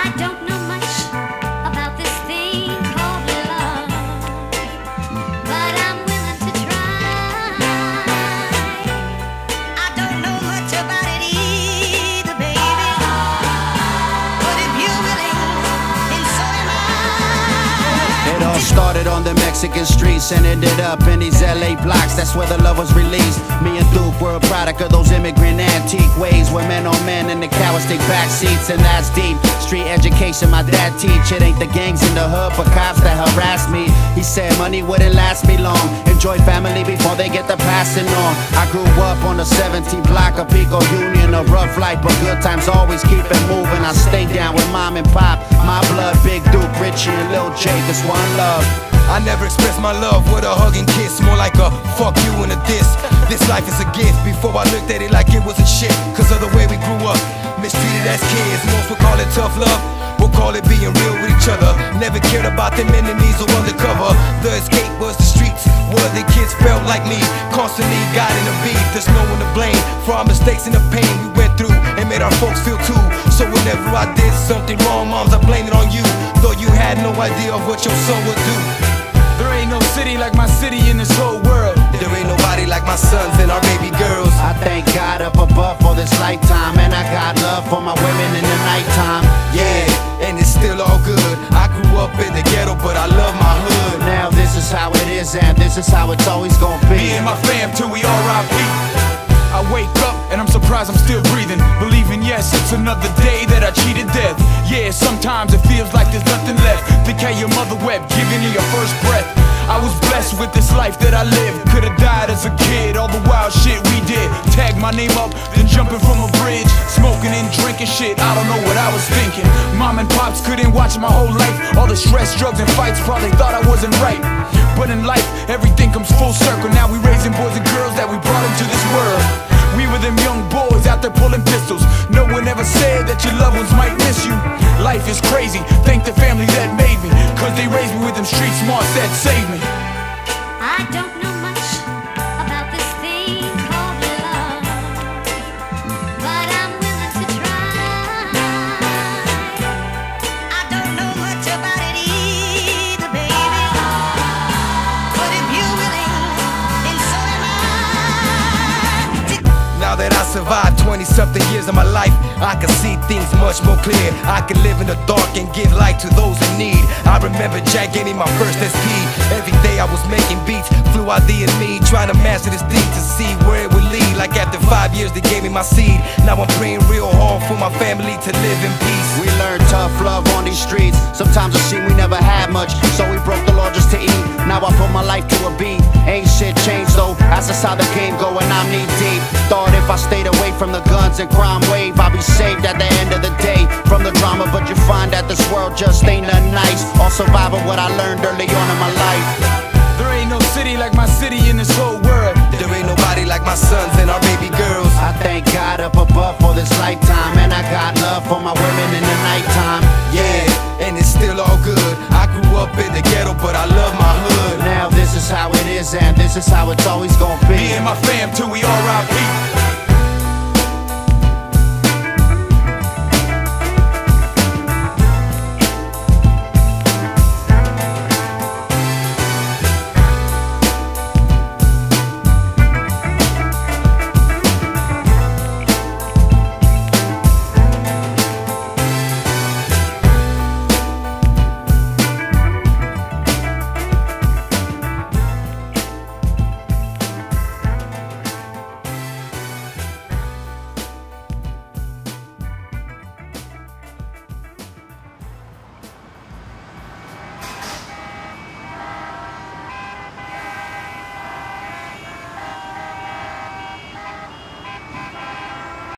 I don't know much about this thing called love, but I'm willing to try. I don't know much about it either, baby, but if you're willing, then so am I. It all started on the Mexican streets and ended up in these LA blocks. That's where the love was released. Me and Duke were a product of those immigrant antique ways, where men on men in the cowards take back seats, and that's deep. Street education my dad teach. It ain't the gangs in the hood, but cops that harass me. He said money wouldn't last me long. Enjoy family before they get the passing on. I grew up on the 17th block of Pico Union. A rough life, but good times always keep it moving. I stay down with mom and pop. My blood, Big Duke, Richie, and Lil J. This one love. I never expressed my love with a hug and kiss, more like a fuck you and a diss. This life is a gift. Before I looked at it like it wasn't shit, cause of the way we grew up, mistreated as kids. Most would call it tough love, we'll call it being real with each other. Never cared about them enemies or undercover. The escape was the streets, where the kids felt like me, constantly guiding the beat. There's no one to blame for our mistakes and the pain we went through, and made our folks feel too. So whenever I did something wrong, moms, I blame it on you, though you had no idea of what your son would do. There ain't no city like my city in this whole world. There ain't nobody like my sons and our baby girls. I thank God up above for this lifetime, and I got love for my women in the nighttime. Yeah, and it's still all good. I grew up in the ghetto, but I love my hood. Now this is how it is, and this is how it's always gonna be. Me and my fam till we R.I.P. I wake up and I'm surprised I'm still breathing, believing yes, it's another day that I cheated death. Yeah, sometimes it feels like there's nothing left. Think how your mother wept, giving you your first breath. I was blessed with this life that I lived. Could've died as a kid, all the wild shit we did. Tag my name up, then jumping from a bridge, smoking and drinking shit, I don't know what I was thinking. Mom and pops couldn't watch my whole life. All the stress, drugs and fights probably thought I wasn't right. But in life, everything comes full circle. Now we raising boys and girls that we brought into this world. We were them young boys out there pulling pistols. No one ever said that your loved ones might miss you. Life is crazy, thank the family that made me, cause they raised me with them street smarts that saved me. I don't know much about this thing called love, but I'm willing to try. I don't know much about it either, baby, but if you're willing, then so am I. Now that I survived 20-something years of my life, I can see things much more clear. I can live in the dark and give light to those in need. I remember Jack gave me my first SP. Every day I was making beats, flew ID in me, trying to master this deed to see where it would lead. Like after 5 years they gave me my seed. Now I'm praying real hard for my family to live in peace. We learned tough love on these streets. Sometimes it seemed we never had much, so we broke the law just to eat. Now I put my life to a beat. Ain't shit changed though, that's just how the game go, and I'm knee deep. Thought if I stayed away from the guns and crime wave, I'd be saved at the end of the day from the drama, but you find that this world just ain't nothing nice. All survival what I learned early on in my life. There ain't no city like my city in this whole world. There ain't nobody like my sons and our baby girls. I thank God up above for this lifetime, and I got love for my women in the nighttime. Yeah, and it's still all good. I grew up in the ghetto, but I love my hood. Now this is how it is, and this is how it's always gonna be. Me and my fam till we R.I.P.